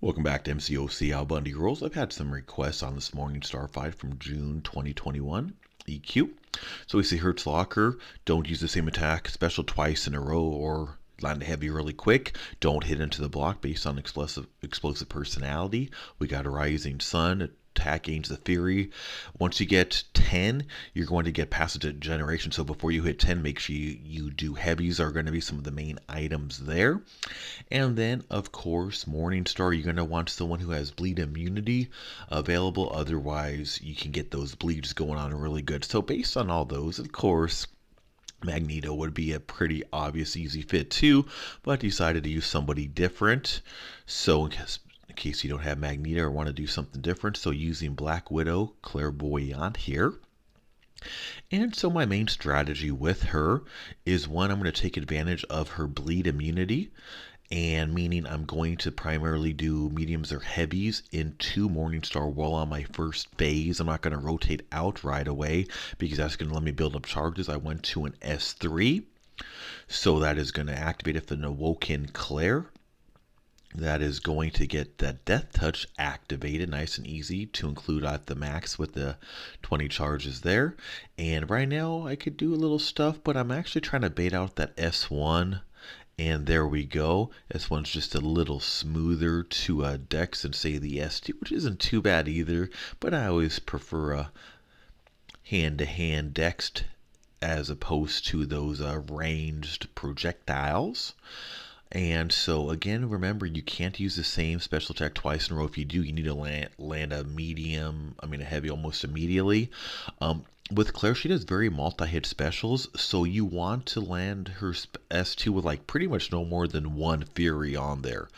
Welcome back to Mcoc Al Bundy Rules. I've had some requests on this Morningstar fight from June 2021, EQ. So we see Hertz Locker, don't use the same attack special twice in a row or land a heavy really quick. Don't hit into the block based on explosive personality. We got a Rising Sun, attack gains the Fury. Once you get 10, you're going to get past the generation. So before you hit 10, make sure you do heavies are going to be some of the main items there. And then, of course, Morningstar, you're going to want someone who has bleed immunity available. Otherwise, you can get those bleeds going on really good. So based on all those, of course, Magneto would be a pretty obvious easy fit too, but decided to use somebody different. So in case you don't have Magneto or want to do something different, so using Black Widow Clairvoyant here. And so my main strategy with her is one, I'm going to take advantage of her bleed immunity, and meaning I'm going to primarily do mediums or heavies into Morningstar while on my first phase. I'm not going to rotate out right away because that's going to let me build up charges. I went to an S3, so that is going to activate if an Awoken Claire. That is going to get that Death Touch activated nice and easy to include at the max with the 20 charges there. And right now I could do a little stuff, but I'm actually trying to bait out that S1. And there we go. S1's just a little smoother to Dex than say the S2, which isn't too bad either. But I always prefer a hand-to-hand Dex as opposed to those ranged projectiles. And so again, remember, you can't use the same special attack twice in a row. If you do, you need to land a heavy almost immediately. With Claire, she does very multi-hit specials, so you want to land her S2 with like pretty much no more than one Fury on there.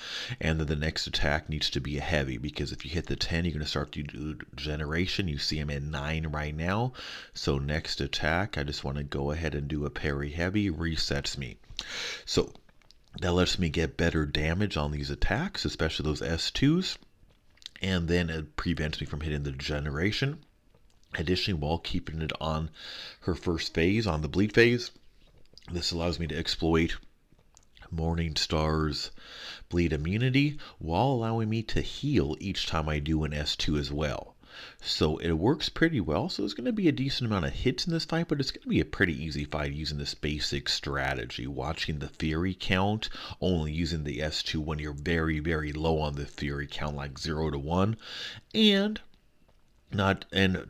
And then the next attack needs to be a heavy, because if you hit the 10, you're going to start to do generation. You see I'm at 9 right now. So next attack, I just want to go ahead and do a parry heavy, resets me. So that lets me get better damage on these attacks, especially those S2s. And then it prevents me from hitting the generation. Additionally, while keeping it on her first phase, on the bleed phase, this allows me to exploit Morningstar's bleed immunity while allowing me to heal each time I do an S2 as well. So it works pretty well. So it's going to be a decent amount of hits in this fight, but it's going to be a pretty easy fight using this basic strategy. Watching the Fury count, only using the S2 when you're very, very low on the Fury count, like 0 to 1. And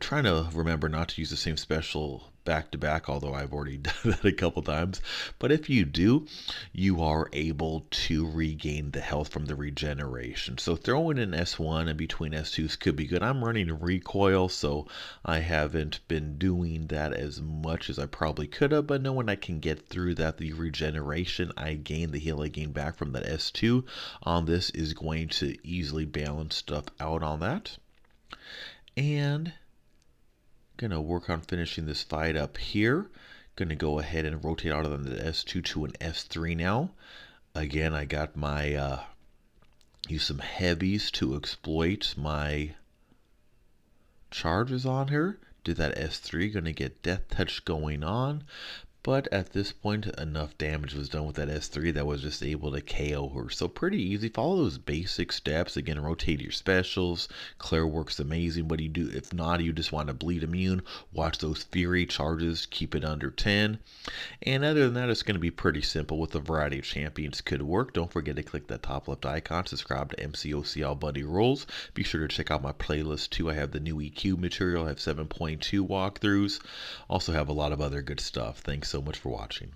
trying to remember not to use the same special back to back, although I've already done that a couple times. But if you do, you are able to regain the health from the regeneration. So throwing in S1 in between S2s could be good. I'm running recoil, so I haven't been doing that as much as I probably could have, but knowing I can get through that, the regeneration I gain, the heal I gain back from that S2 on this is going to easily balance stuff out on that. And gonna work on finishing this fight up here. Gonna go ahead and rotate out of the S2 to an S3 now. Again, I got my use some heavies to exploit my charges on her. Did that S3, gonna get Death Touch going on. But at this point, enough damage was done with that S3 that was just able to KO her. So pretty easy. Follow those basic steps. Again, rotate your specials. Claire works amazing. But if not, you just want to bleed immune. Watch those Fury charges. Keep it under 10. And other than that, it's going to be pretty simple with a variety of champions could work. Don't forget to click that top left icon. Subscribe to Mcoc Al Bundy Rules. Be sure to check out my playlist too. I have the new EQ material. I have 7.2 walkthroughs. Also have a lot of other good stuff. Thanks so much for watching.